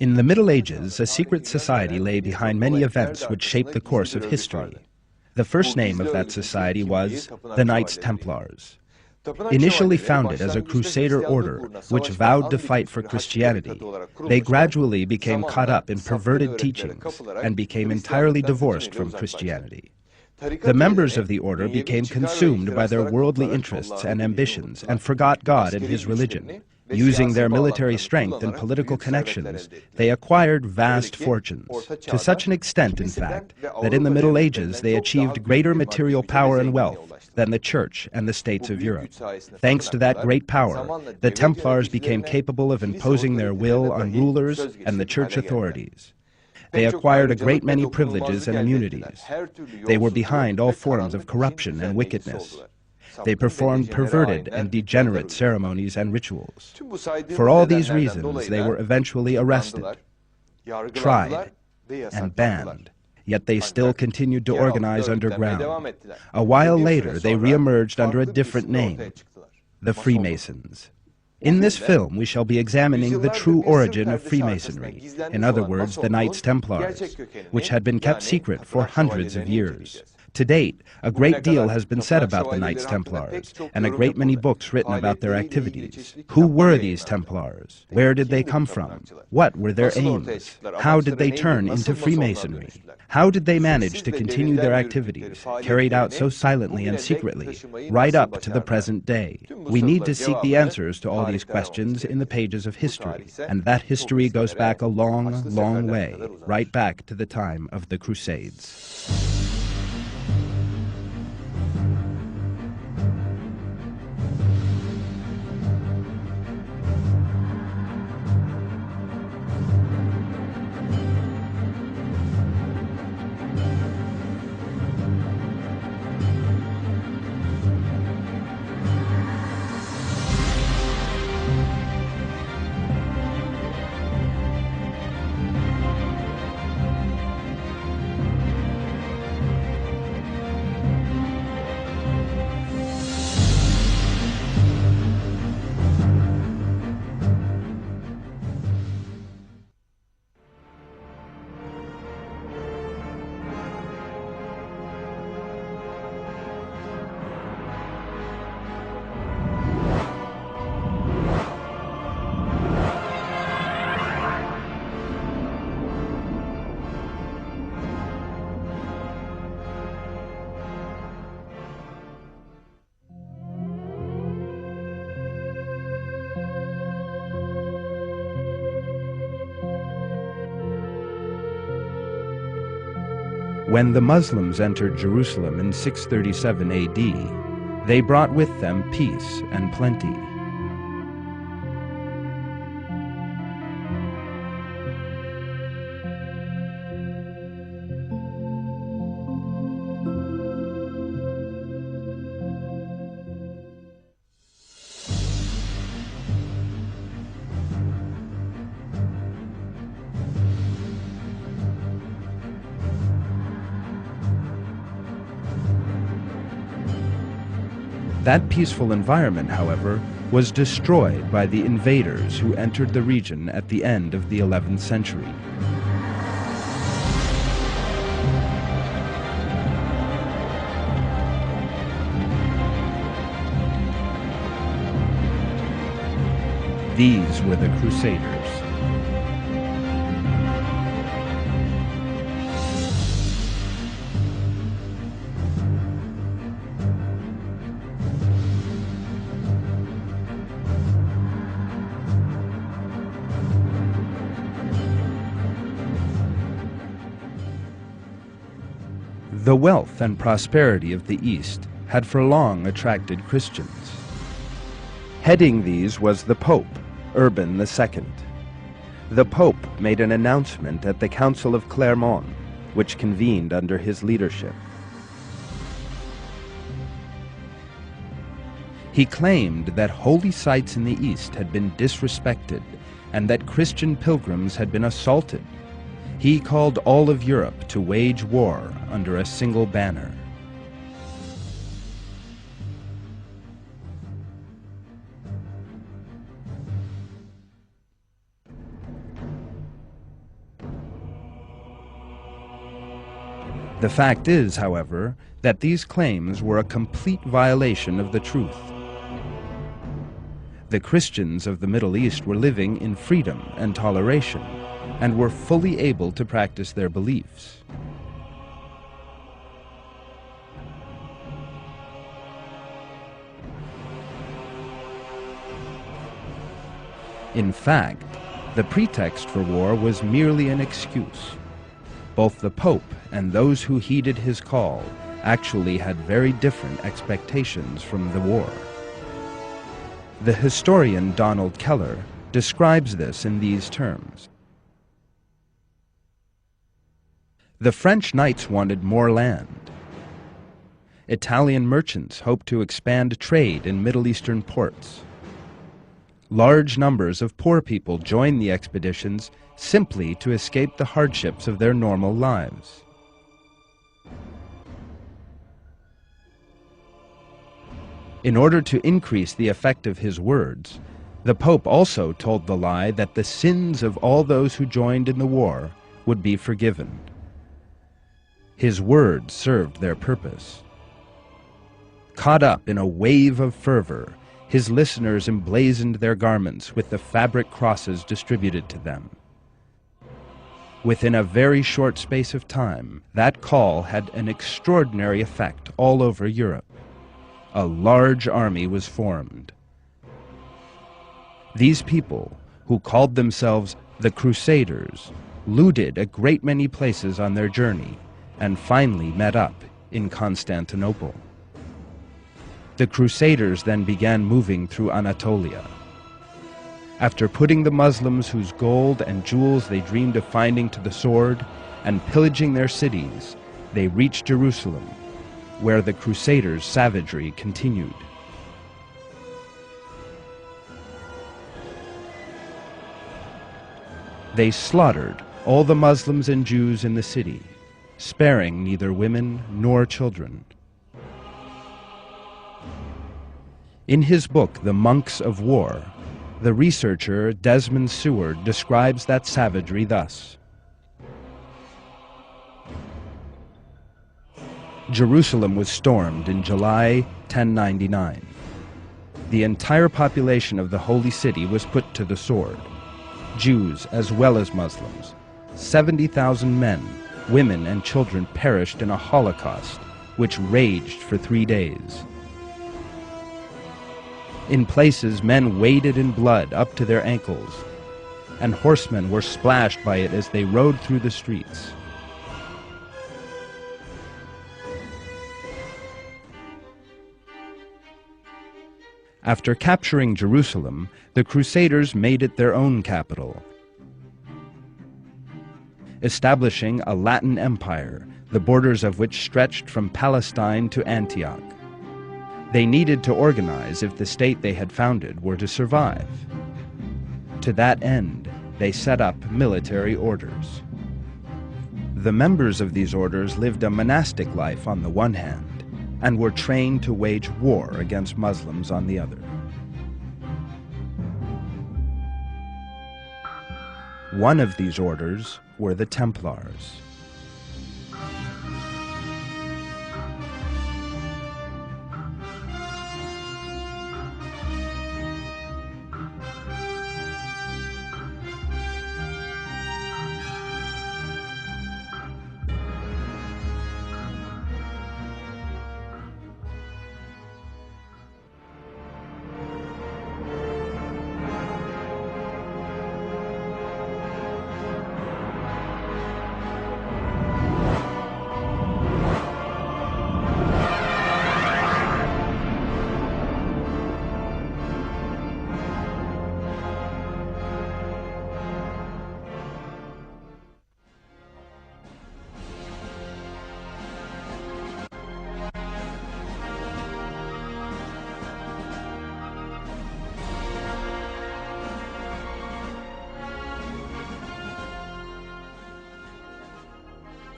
In the Middle Ages, a secret society lay behind many events which shaped the course of history. The first name of that society was the Knights Templars. Initially founded as a crusader order which vowed to fight for Christianity, they gradually became caught up in perverted teachings and became entirely divorced from Christianity. The members of the order became consumed by their worldly interests and ambitions and forgot God and his religion. Using their military strength and political connections, they acquired vast fortunes, to such an extent, in fact, that in the Middle Ages they achieved greater material power and wealth than the Church and the states of Europe. Thanks to that great power, the Templars became capable of imposing their will on rulers and the Church authorities. They acquired a great many privileges and immunities. They were behind all forms of corruption and wickedness. They performed perverted and degenerate ceremonies and rituals. For all these reasons, they were eventually arrested, tried, and banned. Yet they still continued to organize underground. A while later, they re-emerged under a different name, the Freemasons. In this film, we shall be examining the true origin of Freemasonry, in other words, the Knights Templars, which had been kept secret for hundreds of years. To date, a great deal has been said about the Knights Templars, and a great many books written about their activities. Who were these Templars? Where did they come from? What were their aims? How did they turn into Freemasonry? How did they manage to continue their activities, carried out so silently and secretly, right up to the present day? We need to seek the answers to all these questions in the pages of history, and that history goes back a long, long way, right back to the time of the Crusades. When the Muslims entered Jerusalem in 637 AD, they brought with them peace and plenty. That peaceful environment, however, was destroyed by the invaders who entered the region at the end of the 11th century. These were the Crusaders. The wealth and prosperity of the East had for long attracted Christians. Heading these was the Pope, Urban II. The Pope made an announcement at the Council of Clermont, which convened under his leadership. He claimed that holy sites in the East had been disrespected and that Christian pilgrims had been assaulted. He called all of Europe to wage war under a single banner. The fact is, however, that these claims were a complete violation of the truth. The Christians of the Middle East were living in freedom and toleration, and were fully able to practice their beliefs. In fact, the pretext for war was merely an excuse. Both the Pope and those who heeded his call actually had very different expectations from the war. The historian Donald Keller describes this in these terms. The French knights wanted more land. Italian merchants hoped to expand trade in Middle Eastern ports. Large numbers of poor people joined the expeditions simply to escape the hardships of their normal lives. In order to increase the effect of his words, the Pope also told the lie that the sins of all those who joined in the war would be forgiven. His words served their purpose. Caught up in a wave of fervor, his listeners emblazoned their garments with the fabric crosses distributed to them. Within a very short space of time, that call had an extraordinary effect all over Europe. A large army was formed. These people, who called themselves the Crusaders, looted a great many places on their journey and finally met up in Constantinople. The Crusaders then began moving through Anatolia. After putting the Muslims whose gold and jewels they dreamed of finding to the sword and pillaging their cities, they reached Jerusalem, where the Crusaders' savagery continued. They slaughtered all the Muslims and Jews in the city, sparing neither women nor children. In his book, The Monks of War, the researcher Desmond Seward describes that savagery thus. Jerusalem was stormed in July 1099. The entire population of the Holy City was put to the sword, Jews as well as Muslims. 70,000 men, women, and children perished in a holocaust which raged for 3 days. In places, men waded in blood up to their ankles, and horsemen were splashed by it as they rode through the streets. After capturing Jerusalem, the Crusaders made it their own capital, establishing a Latin empire, the borders of which stretched from Palestine to Antioch. They needed to organize if the state they had founded were to survive. To that end, they set up military orders. The members of these orders lived a monastic life on the one hand, and were trained to wage war against Muslims on the other. One of these orders were the Templars.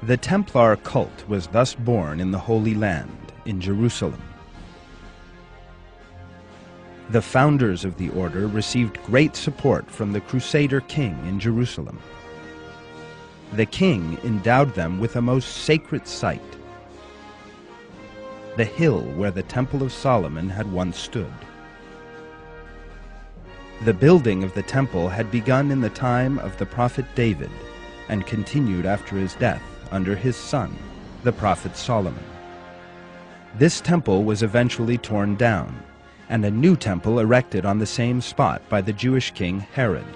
The Templar cult was thus born in the Holy Land, in Jerusalem. The founders of the order received great support from the Crusader king in Jerusalem. The king endowed them with a most sacred site, the hill where the Temple of Solomon had once stood. The building of the temple had begun in the time of the prophet David and continued after his death under his son, the prophet Solomon. This temple was eventually torn down, and a new temple erected on the same spot by the Jewish king Herod.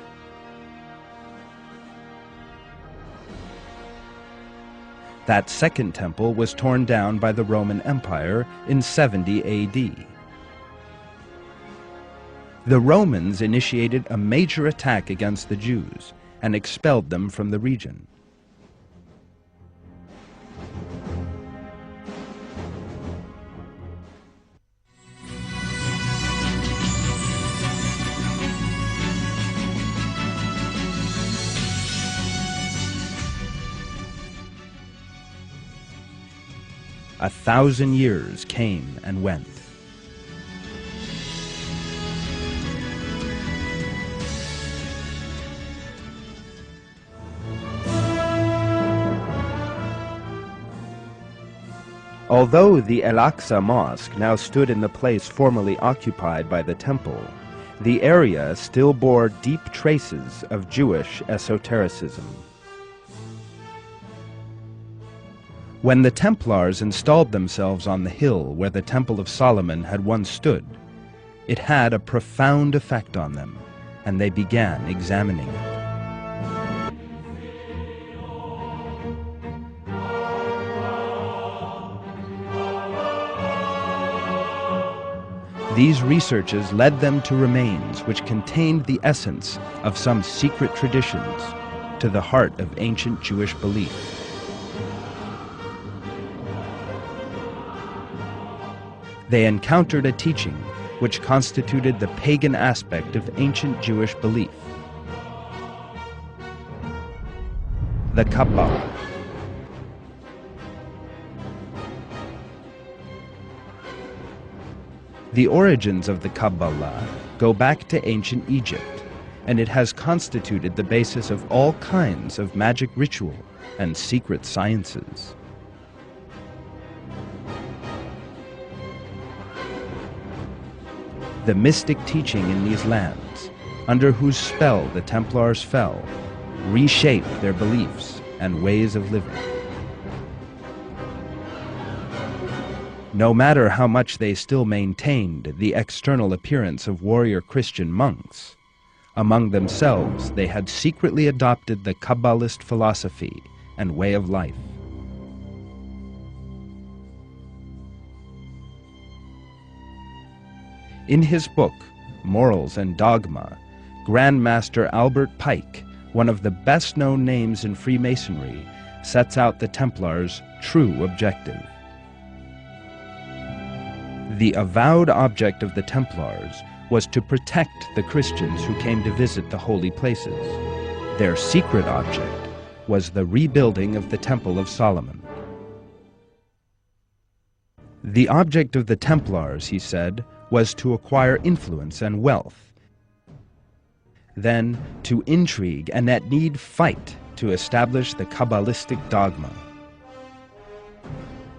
That second temple was torn down by the Roman Empire in 70 AD. The Romans initiated a major attack against the Jews and expelled them from the region. A 1,000 years came and went. Although the Al-Aqsa Mosque now stood in the place formerly occupied by the temple, the area still bore deep traces of Jewish esotericism. When the Templars installed themselves on the hill where the Temple of Solomon had once stood, it had a profound effect on them, and they began examining it. These researches led them to remains which contained the essence of some secret traditions to the heart of ancient Jewish belief. They encountered a teaching which constituted the pagan aspect of ancient Jewish belief, the Kabbalah. The origins of the Kabbalah go back to ancient Egypt, and it has constituted the basis of all kinds of magic ritual and secret sciences. The mystic teaching in these lands, under whose spell the Templars fell, reshaped their beliefs and ways of living. No matter how much they still maintained the external appearance of warrior Christian monks, among themselves they had secretly adopted the Kabbalist philosophy and way of life. In his book, Morals and Dogma, Grand Master Albert Pike, one of the best-known names in Freemasonry, sets out the Templars' true objective. The avowed object of the Templars was to protect the Christians who came to visit the holy places. Their secret object was the rebuilding of the Temple of Solomon. The object of the Templars, he said, was to acquire influence and wealth, then to intrigue and at need fight to establish the Kabbalistic dogma.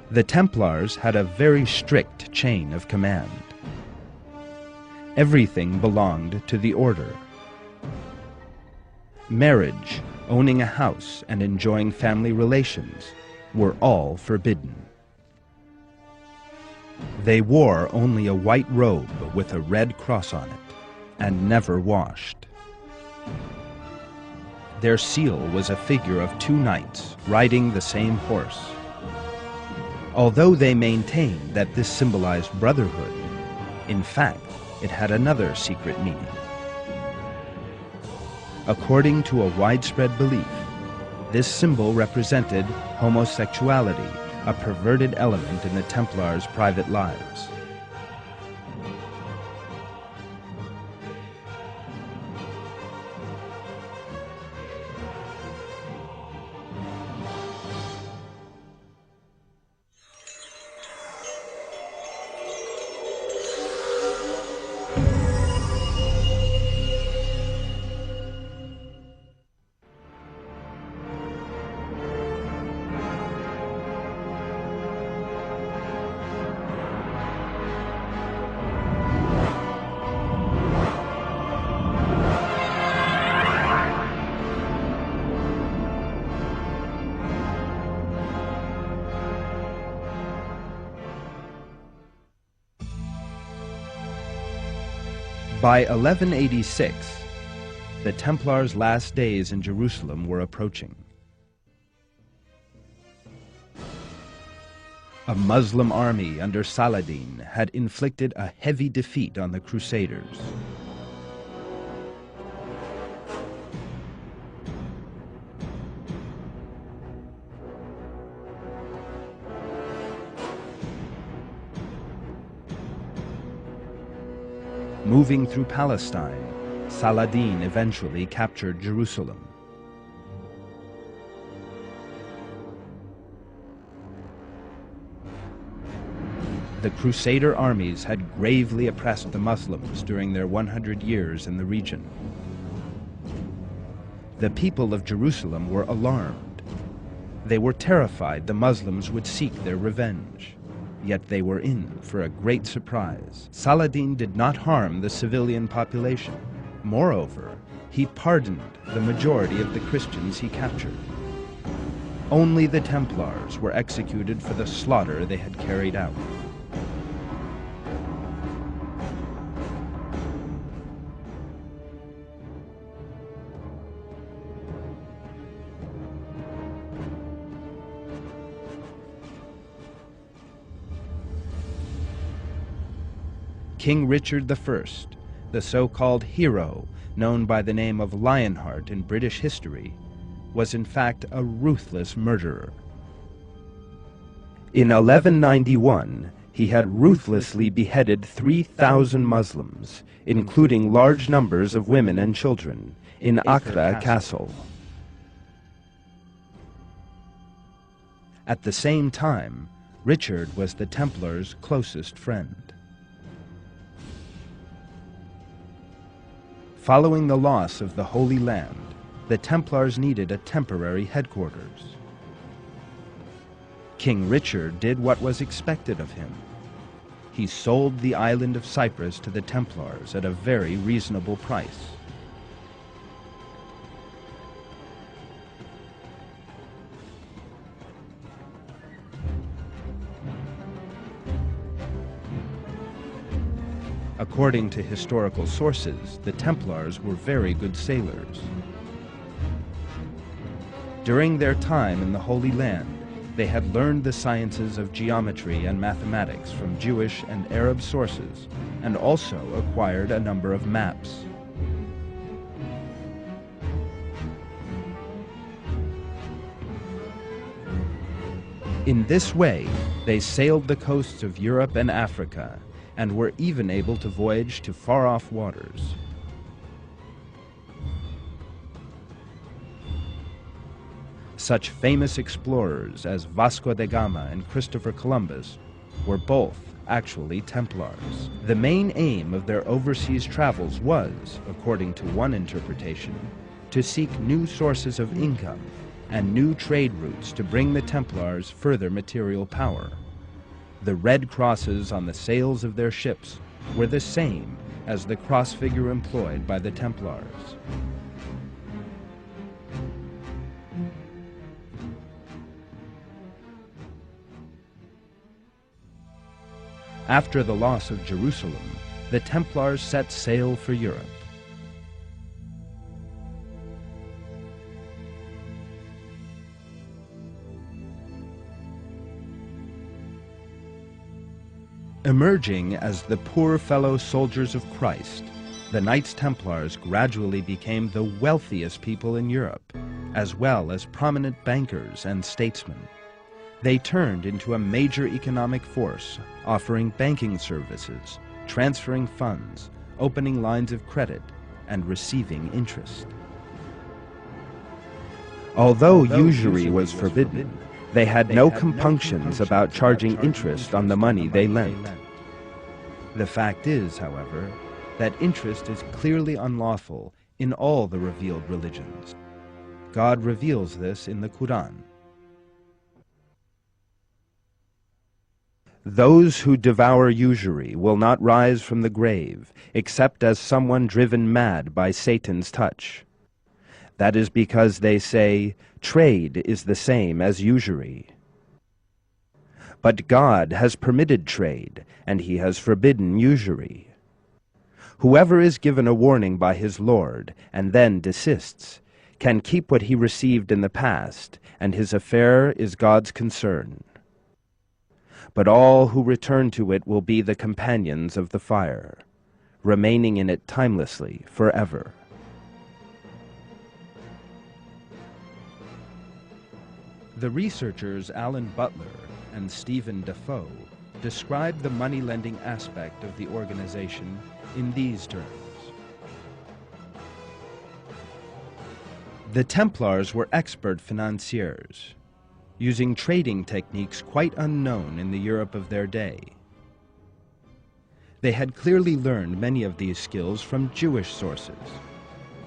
The Templars had a very strict chain of command. Everything belonged to the order. Marriage, owning a house, and enjoying family relations were all forbidden. They wore only a white robe with a red cross on it, and never washed. Their seal was a figure of two knights riding the same horse. Although they maintained that this symbolized brotherhood, in fact, it had another secret meaning. According to a widespread belief, this symbol represented homosexuality, a perverted element in the Templars' private lives. By 1186, the Templars' last days in Jerusalem were approaching. A Muslim army under Saladin had inflicted a heavy defeat on the Crusaders. Moving through Palestine, Saladin eventually captured Jerusalem. The Crusader armies had gravely oppressed the Muslims during their 100 years in the region. The people of Jerusalem were alarmed. They were terrified the Muslims would seek their revenge. Yet they were in for a great surprise. Saladin did not harm the civilian population. Moreover, he pardoned the majority of the Christians he captured. Only the Templars were executed for the slaughter they had carried out. King Richard I, the so-called hero known by the name of Lionheart in British history, was in fact a ruthless murderer. In 1191, he had ruthlessly beheaded 3,000 Muslims, including large numbers of women and children, in Ankara castle. At the same time, Richard was the Templars' closest friend. Following the loss of the Holy Land, the Templars needed a temporary headquarters. King Richard did what was expected of him. He sold the island of Cyprus to the Templars at a very reasonable price. According to historical sources, the Templars were very good sailors. During their time in the Holy Land, they had learned the sciences of geometry and mathematics from Jewish and Arab sources, and also acquired a number of maps. In this way, they sailed the coasts of Europe and Africa, and were even able to voyage to far-off waters. Such famous explorers as Vasco da Gama and Christopher Columbus were both actually Templars. The main aim of their overseas travels was, according to one interpretation, to seek new sources of income and new trade routes to bring the Templars further material power. The red crosses on the sails of their ships were the same as the cross figure employed by the Templars. After the loss of Jerusalem, the Templars set sail for Europe. Emerging as the poor fellow soldiers of Christ, the Knights Templars gradually became the wealthiest people in Europe, as well as prominent bankers and statesmen. They turned into a major economic force, offering banking services, transferring funds, opening lines of credit, and receiving interest. Although usury was forbidden, they had no compunctions about charging interest on the money they lent. The fact is, however, that interest is clearly unlawful in all the revealed religions. God reveals this in the Quran. Those who devour usury will not rise from the grave, except as someone driven mad by Satan's touch. That is because they say, trade is the same as usury. But God has permitted trade, and he has forbidden usury. Whoever is given a warning by his lord and then desists can keep what he received in the past, and his affair is God's concern. But all who return to it will be the companions of the fire, remaining in it timelessly forever. The researchers Alan Butler and Stephen Defoe described the money-lending aspect of the organization in these terms. The Templars were expert financiers, using trading techniques quite unknown in the Europe of their day. They had clearly learned many of these skills from Jewish sources,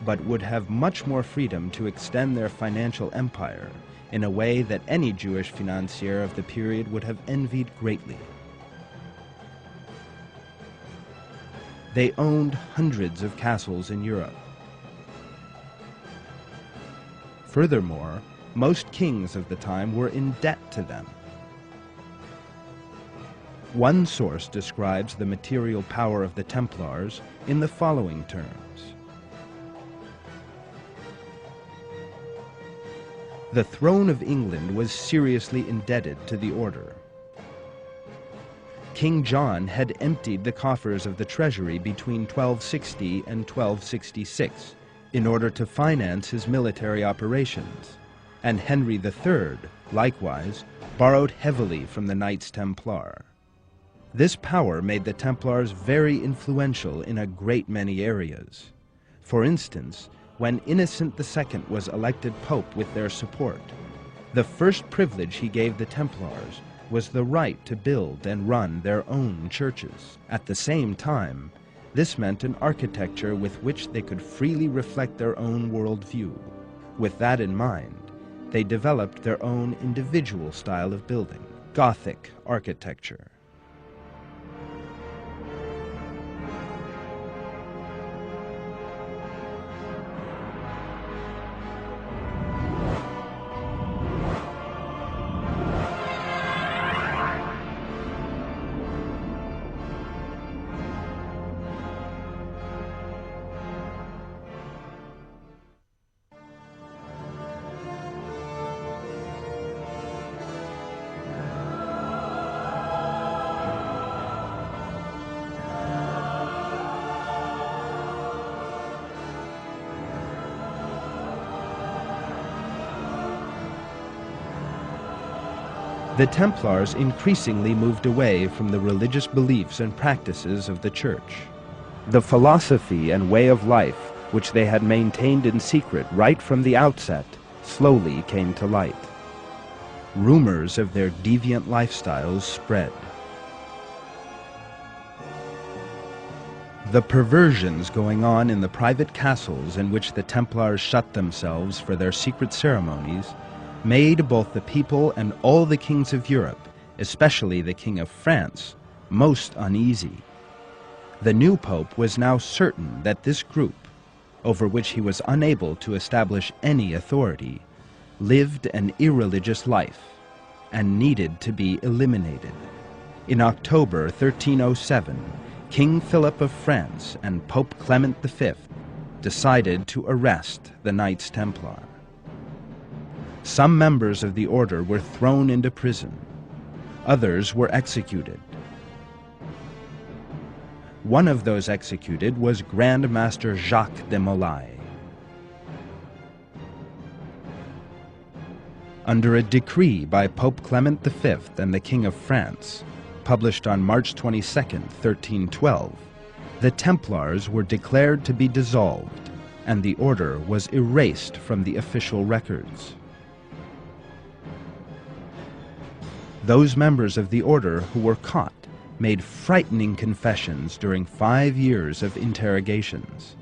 but would have much more freedom to extend their financial empire in a way that any Jewish financier of the period would have envied greatly. They owned hundreds of castles in Europe. Furthermore, most kings of the time were in debt to them. One source describes the material power of the Templars in the following terms. The throne of England was seriously indebted to the order. King John had emptied the coffers of the treasury between 1260 and 1266 in order to finance his military operations, and Henry III, likewise, borrowed heavily from the Knights Templar. This power made the Templars very influential in a great many areas. For instance, when Innocent II was elected Pope with their support, the first privilege he gave the Templars was the right to build and run their own churches. At the same time, this meant an architecture with which they could freely reflect their own worldview. With that in mind, they developed their own individual style of building, Gothic architecture. The Templars increasingly moved away from the religious beliefs and practices of the Church. The philosophy and way of life, which they had maintained in secret right from the outset, slowly came to light. Rumors of their deviant lifestyles spread. The perversions going on in the private castles in which the Templars shut themselves for their secret ceremonies made both the people and all the kings of Europe, especially the King of France, most uneasy. The new pope was now certain that this group, over which he was unable to establish any authority, lived an irreligious life and needed to be eliminated. In October 1307, King Philip of France and Pope Clement V decided to arrest the Knights Templar. Some members of the order were thrown into prison. Others were executed. One of those executed was Grand Master Jacques de Molay. Under a decree by Pope Clement V and the King of France, published on March 22, 1312, the Templars were declared to be dissolved, and the order was erased from the official records. Those members of the order who were caught made frightening confessions during 5 years of interrogations.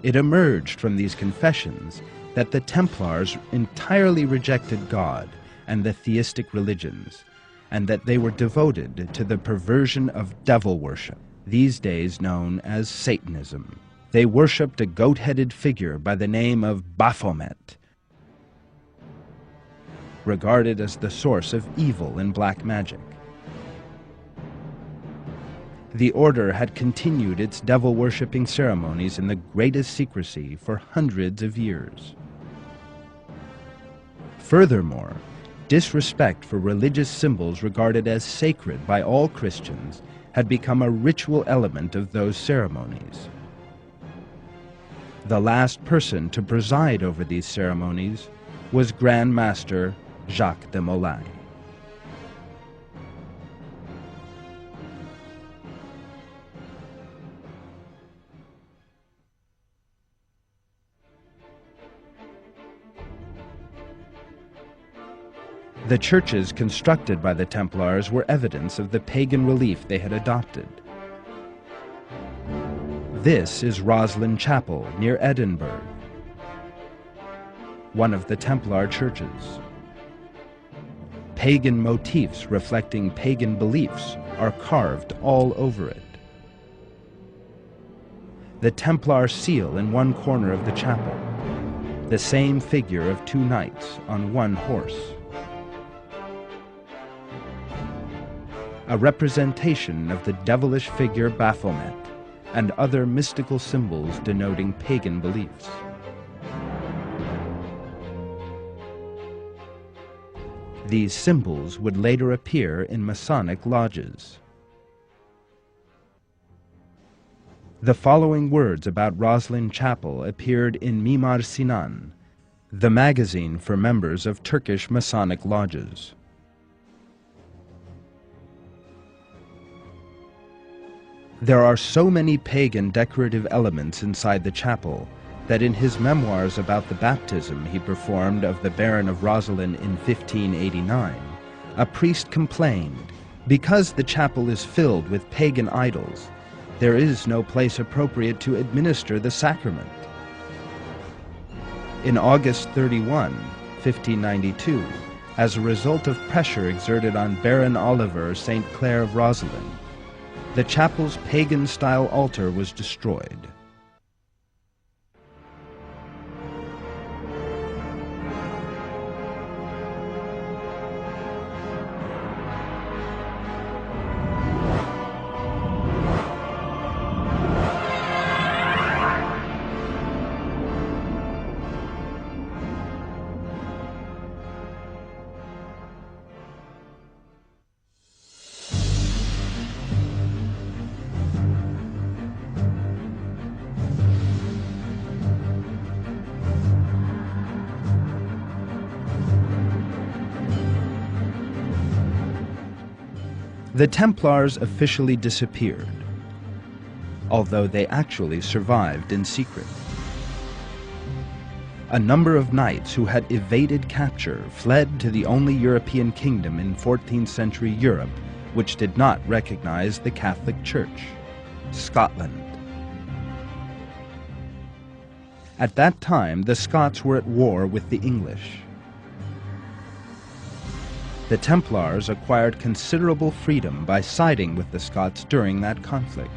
It emerged from these confessions that the Templars entirely rejected God and the theistic religions, and that they were devoted to the perversion of devil worship, these days known as Satanism. They worshipped a goat-headed figure by the name of Baphomet. regarded as the source of evil and black magic. The order had continued its devil-worshipping ceremonies in the greatest secrecy for hundreds of years. Furthermore, disrespect for religious symbols regarded as sacred by all Christians had become a ritual element of those ceremonies. The last person to preside over these ceremonies was Grand Master Jacques de Molay. The churches constructed by the Templars were evidence of the pagan relief they had adopted. This is Roslin Chapel near Edinburgh, one of the Templar churches. Pagan motifs reflecting pagan beliefs are carved all over it. The Templar seal in one corner of the chapel, the same figure of two knights on one horse. A representation of the devilish figure Baphomet and other mystical symbols denoting pagan beliefs. These symbols would later appear in Masonic lodges. The following words about Roslin Chapel appeared in Mimar Sinan, the magazine for members of Turkish Masonic lodges. There are so many pagan decorative elements inside the chapel that in his memoirs about the baptism he performed of the Baron of Roslin in 1589, a priest complained, "Because the chapel is filled with pagan idols, there is no place appropriate to administer the sacrament." In August 31, 1592, as a result of pressure exerted on Baron Oliver St. Clair of Roslin, the chapel's pagan-style altar was destroyed. The Templars officially disappeared, although they actually survived in secret. A number of knights who had evaded capture fled to the only European kingdom in 14th century Europe which did not recognize the Catholic Church, Scotland. At that time, the Scots were at war with the English. The Templars acquired considerable freedom by siding with the Scots during that conflict.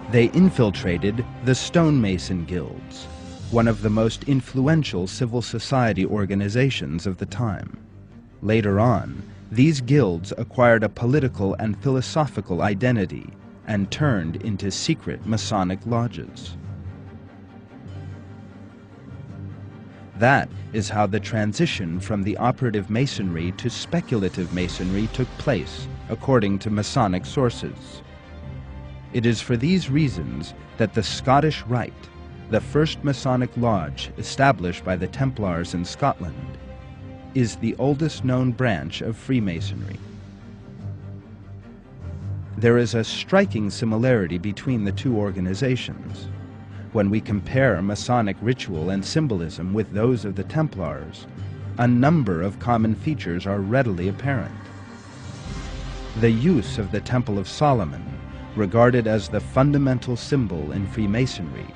They infiltrated the stonemason guilds, one of the most influential civil society organizations of the time. Later on, these guilds acquired a political and philosophical identity and turned into secret Masonic lodges. That is how the transition from the operative Masonry to speculative Masonry took place, according to Masonic sources. It is for these reasons that the Scottish Rite, the first Masonic lodge established by the Templars in Scotland, is the oldest known branch of Freemasonry. There is a striking similarity between the two organizations. When we compare Masonic ritual and symbolism with those of the Templars, a number of common features are readily apparent. The use of the Temple of Solomon, regarded as the fundamental symbol in Freemasonry,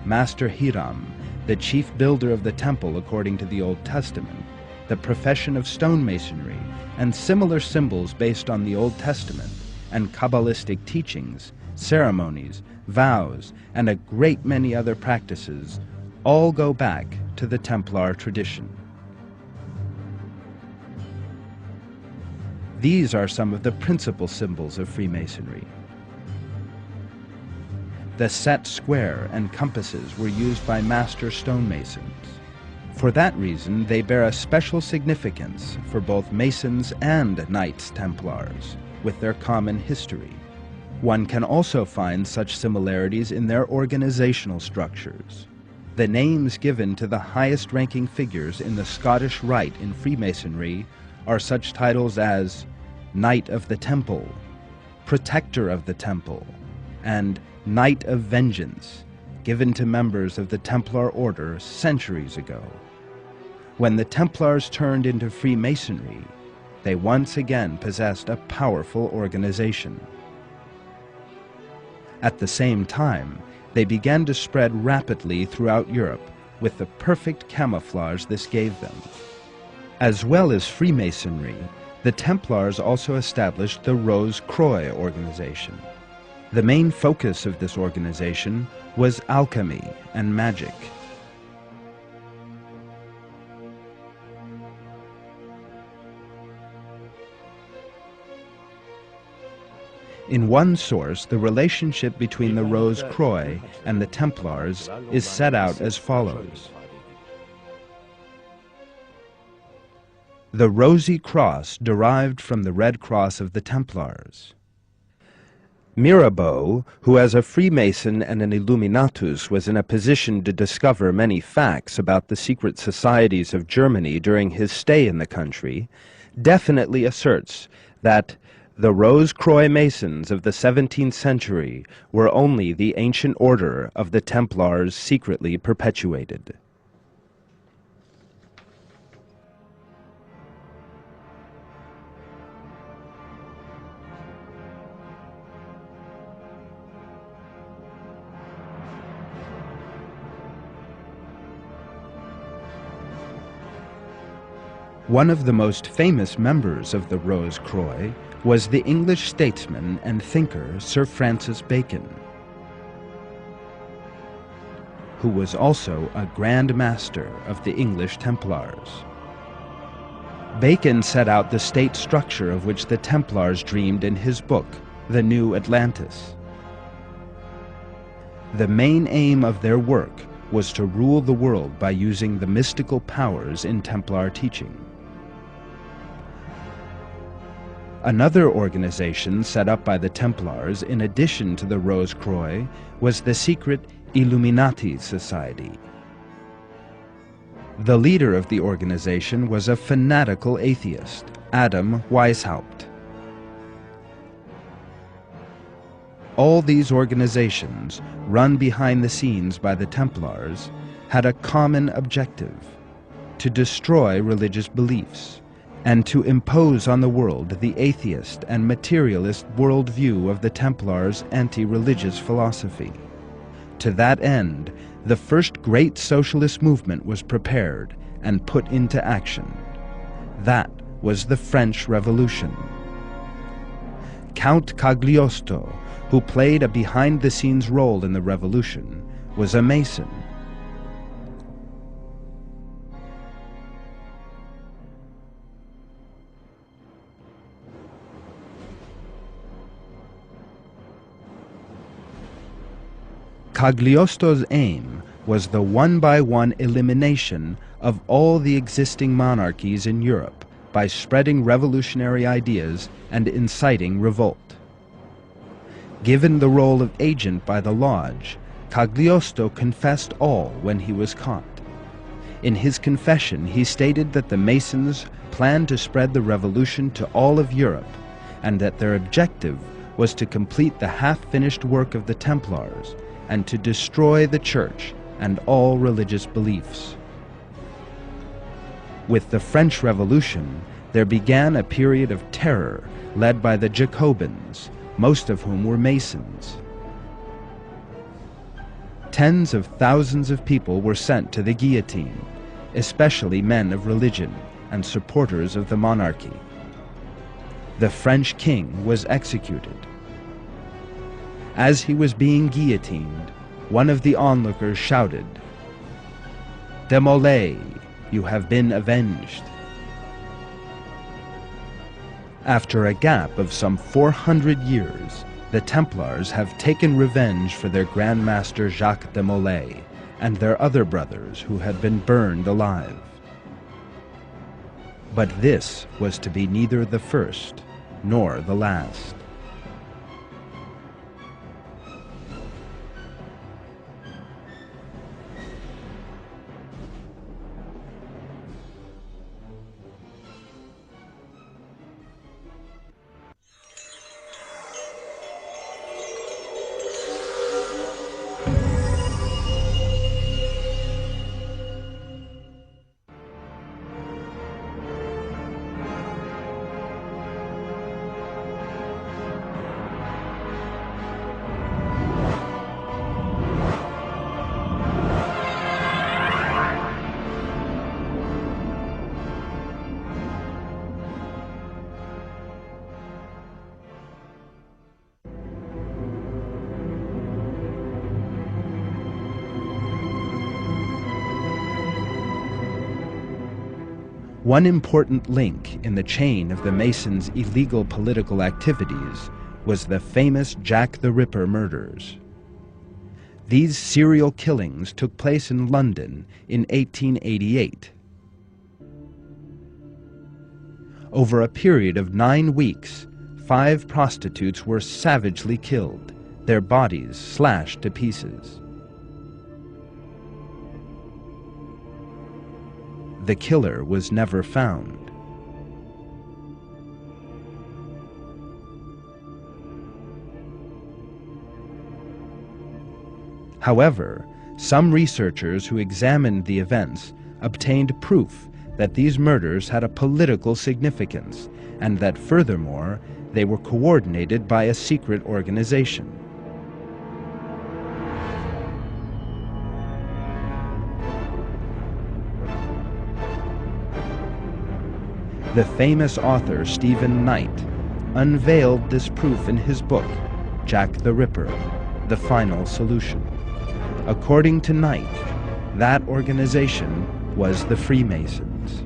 Master Hiram, the chief builder of the temple according to the Old Testament, the profession of stonemasonry, and similar symbols based on the Old Testament and Kabbalistic teachings, ceremonies, vows, and a great many other practices all go back to the Templar tradition. These are some of the principal symbols of Freemasonry. The set square and compasses were used by master stonemasons. For that reason, they bear a special significance for both Masons and Knights Templars, with their common history. One can also find such similarities in their organizational structures. The names given to the highest-ranking figures in the Scottish Rite in Freemasonry are such titles as Knight of the Temple, Protector of the Temple, and Knight of Vengeance, given to members of the Templar Order centuries ago. When the Templars turned into Freemasonry, they once again possessed a powerful organization. At the same time, they began to spread rapidly throughout Europe with the perfect camouflage this gave them. As well as Freemasonry, the Templars also established the Rose Croix organization. The main focus of this organization was alchemy and magic. In one source, the relationship between the Rose Croix and the Templars is set out as follows. The rosy cross derived from the red cross of the Templars. Mirabeau, who as a Freemason and an Illuminatus was in a position to discover many facts about the secret societies of Germany during his stay in the country, definitely asserts that the Rose Croix Masons of the 17th century were only the ancient order of the Templars secretly perpetuated. One of the most famous members of the Rose Croix was the English statesman and thinker Sir Francis Bacon, who was also a Grand Master of the English Templars. Bacon set out the state structure of which the Templars dreamed in his book, The New Atlantis. The main aim of their work was to rule the world by using the mystical powers in Templar teaching. Another organization set up by the Templars in addition to the Rose Croix was the secret Illuminati Society. The leader of the organization was a fanatical atheist, Adam Weishaupt. All these organizations, run behind the scenes by the Templars, had a common objective: to destroy religious beliefs and to impose on the world the atheist and materialist worldview of the Templars' anti-religious philosophy. To that end, the first great socialist movement was prepared and put into action. That was the French Revolution. Count Cagliostro, who played a behind-the-scenes role in the revolution, was a Mason. Cagliostro's aim was the one-by-one elimination of all the existing monarchies in Europe by spreading revolutionary ideas and inciting revolt. Given the role of agent by the Lodge, Cagliostro confessed all when he was caught. In his confession, he stated that the Masons planned to spread the revolution to all of Europe, and that their objective was to complete the half-finished work of the Templars and to destroy the Church and all religious beliefs. With the French Revolution, there began a period of terror led by the Jacobins, most of whom were Masons. Tens of thousands of people were sent to the guillotine, especially men of religion and supporters of the monarchy. The French king was executed. As he was being guillotined, one of the onlookers shouted, "Demolay, you have been avenged." After a gap of some 400 years, the Templars have taken revenge for their Grand Master Jacques de Molay and their other brothers who had been burned alive. But this was to be neither the first nor the last. One important link in the chain of the Masons' illegal political activities was the famous Jack the Ripper murders. These serial killings took place in London in 1888. Over a period of 9 weeks, 5 prostitutes were savagely killed, their bodies slashed to pieces. The killer was never found. However, some researchers who examined the events obtained proof that these murders had a political significance and that furthermore, they were coordinated by a secret organization. The famous author Stephen Knight unveiled this proof in his book, Jack the Ripper, The Final Solution. According to Knight, that organization was the Freemasons.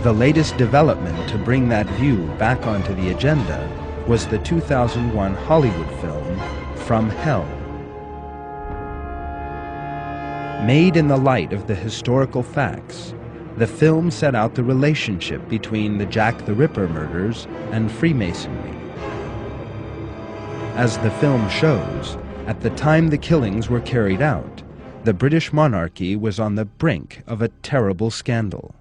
The latest development to bring that view back onto the agenda was the 2001 Hollywood film, From Hell. Made in the light of the historical facts, the film set out the relationship between the Jack the Ripper murders and Freemasonry. As the film shows, at the time the killings were carried out, the British monarchy was on the brink of a terrible scandal.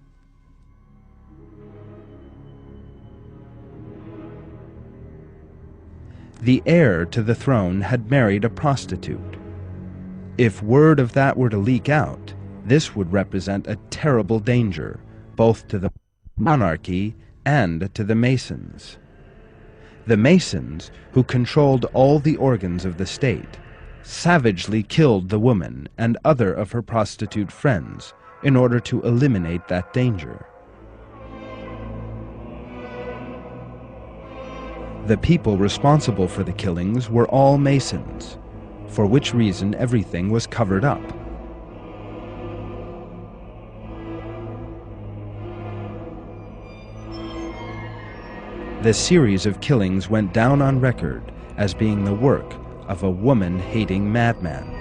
The heir to the throne had married a prostitute. If word of that were to leak out, this would represent a terrible danger, both to the monarchy and to the Masons. The Masons, who controlled all the organs of the state, savagely killed the woman and other of her prostitute friends in order to eliminate that danger. The people responsible for the killings were all Masons, for which reason everything was covered up. The series of killings went down on record as being the work of a woman-hating madman.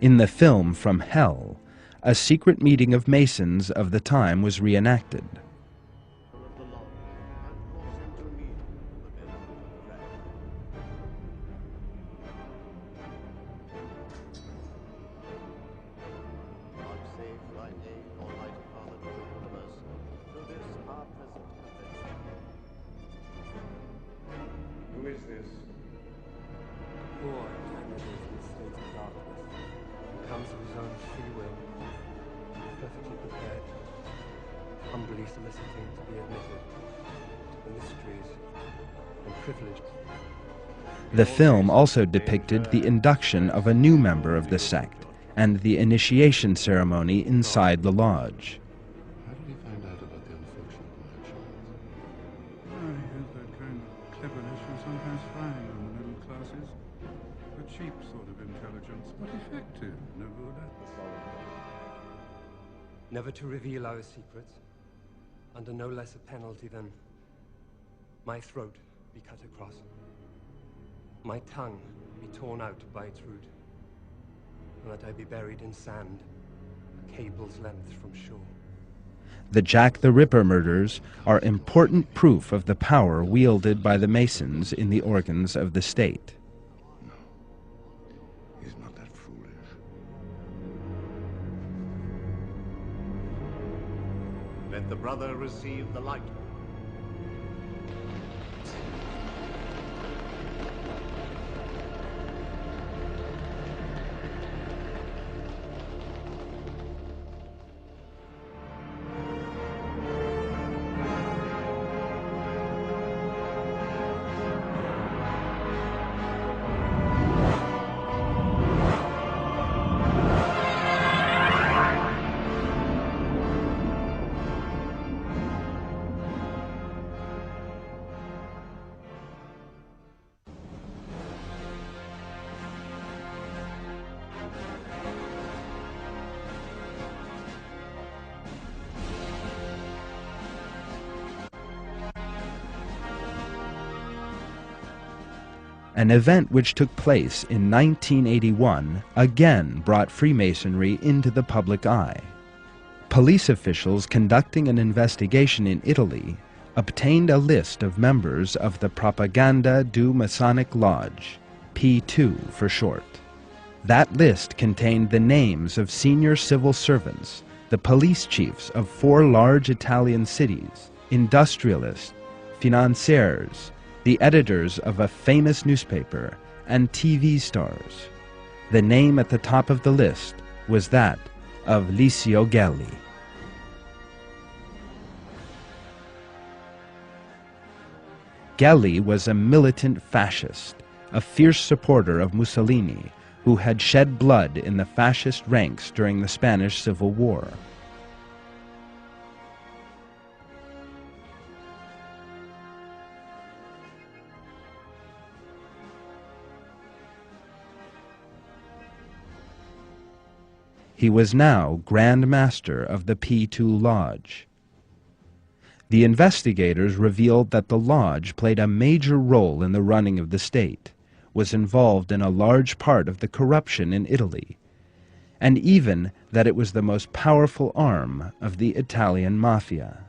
In the film From Hell, a secret meeting of Masons of the time was reenacted. Who is this? perfectly prepared, humbly soliciting to be admitted to the mysteries and privileges. The film also depicted the induction of a new member of the sect and the initiation ceremony inside the lodge. How did he find out about the unfortunate merchants? He has that kind of cleverness you sometimes find on the middle classes. A cheap sort of intelligence, but effective, nevertheless. Never to reveal our secrets, under no less a penalty than my throat be cut across, my tongue be torn out by its root, and that I be buried in sand, a cable's length from shore. The Jack the Ripper murders are important proof of the power wielded by the Masons in the organs of the state. No, he's not that foolish. Let the brother receive the light. An event which took place in 1981 again brought Freemasonry into the public eye. Police officials conducting an investigation in Italy obtained a list of members of the Propaganda du Masonic Lodge, P2 for short. That list contained the names of senior civil servants, the police chiefs of 4 large Italian cities, industrialists, financiers, the editors of a famous newspaper, and TV stars. The name at the top of the list was that of Licio Gelli. Gelli was a militant fascist, a fierce supporter of Mussolini, who had shed blood in the fascist ranks during the Spanish Civil War. He was now Grand Master of the P2 Lodge. The investigators revealed that the lodge played a major role in the running of the state, was involved in a large part of the corruption in Italy, and even that it was the most powerful arm of the Italian mafia.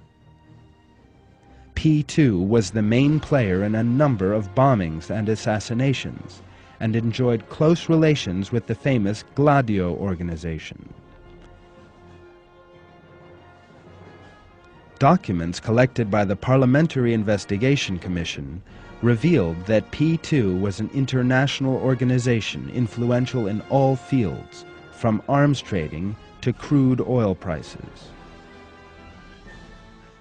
P2 was the main player in a number of bombings and assassinations, and enjoyed close relations with the famous Gladio organization. Documents collected by the Parliamentary Investigation Commission revealed that P2 was an international organization influential in all fields, from arms trading to crude oil prices.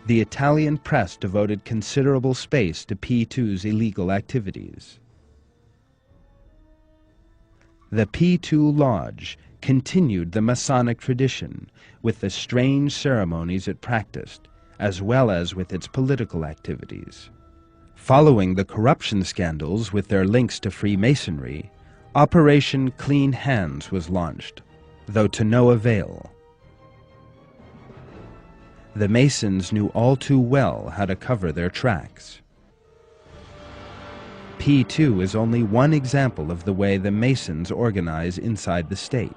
The Italian press devoted considerable space to P2's illegal activities. The P2 Lodge continued the Masonic tradition with the strange ceremonies it practiced, as well as with its political activities. Following the corruption scandals with their links to Freemasonry, Operation Clean Hands was launched, though to no avail. The Masons knew all too well how to cover their tracks. P2 is only one example of the way the Masons organize inside the state.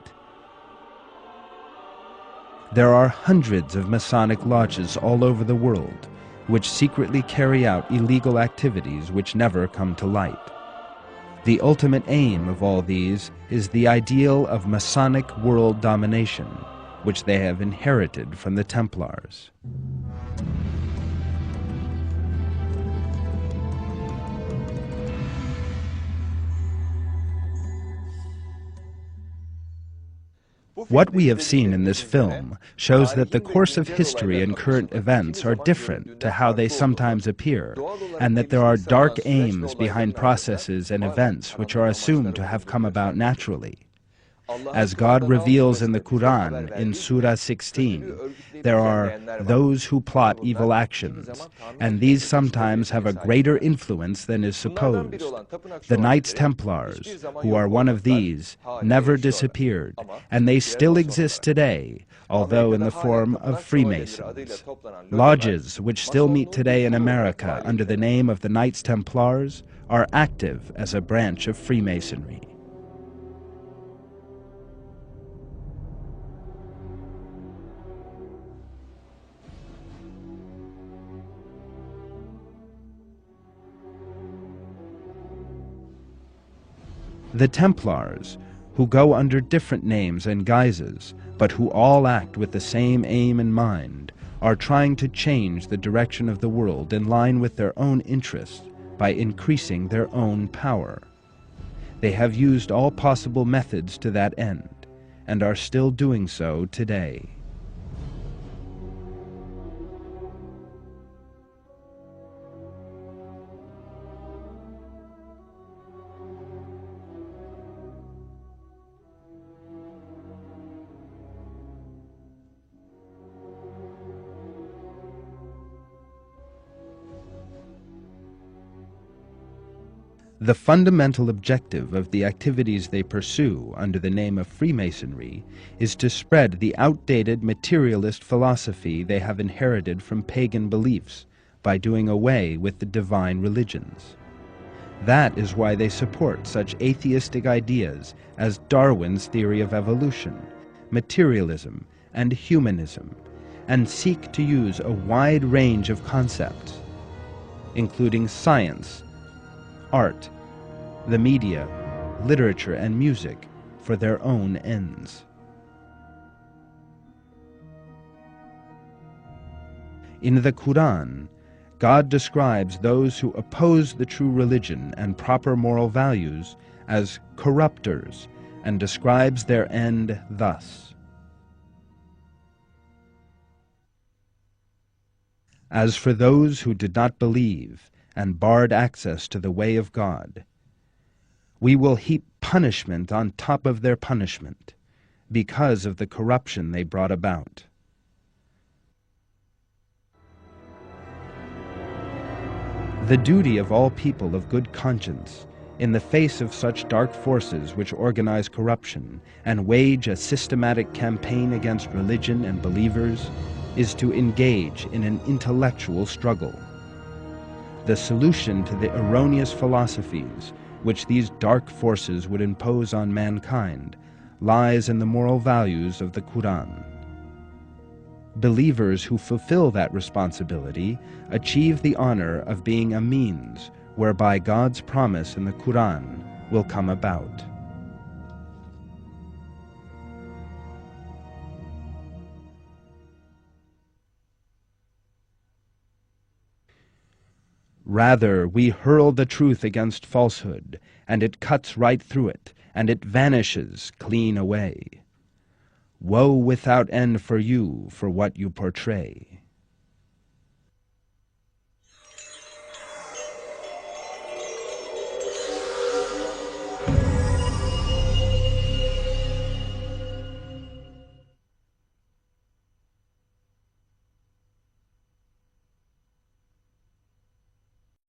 There are hundreds of Masonic lodges all over the world, which secretly carry out illegal activities which never come to light. The ultimate aim of all these is the ideal of Masonic world domination, which they have inherited from the Templars. What we have seen in this film shows that the course of history and current events are different to how they sometimes appear, and that there are dark aims behind processes and events which are assumed to have come about naturally. As God reveals in the Quran in Surah 16, there are those who plot evil actions, and these sometimes have a greater influence than is supposed. The Knights Templars, who are one of these, never disappeared, and they still exist today, although in the form of Freemasons. Lodges, which still meet today in America under the name of the Knights Templars, are active as a branch of Freemasonry. The Templars, who go under different names and guises, but who all act with the same aim in mind, are trying to change the direction of the world in line with their own interests by increasing their own power. They have used all possible methods to that end, and are still doing so today. The fundamental objective of the activities they pursue under the name of Freemasonry is to spread the outdated materialist philosophy they have inherited from pagan beliefs by doing away with the divine religions. That is why they support such atheistic ideas as Darwin's theory of evolution, materialism, and humanism, and seek to use a wide range of concepts, including science, art, the media, literature, and music for their own ends. In the Quran, God describes those who oppose the true religion and proper moral values as corrupters, and describes their end thus: As for those who did not believe and barred access to the way of God, we will heap punishment on top of their punishment because of the corruption they brought about. The duty of all people of good conscience, in the face of such dark forces which organize corruption and wage a systematic campaign against religion and believers, is to engage in an intellectual struggle. The solution to the erroneous philosophies which these dark forces would impose on mankind lies in the moral values of the Quran. Believers who fulfill that responsibility achieve the honor of being a means whereby God's promise in the Quran will come about. Rather, we hurl the truth against falsehood, and it cuts right through it, and it vanishes clean away. Woe without end for you for what you portray.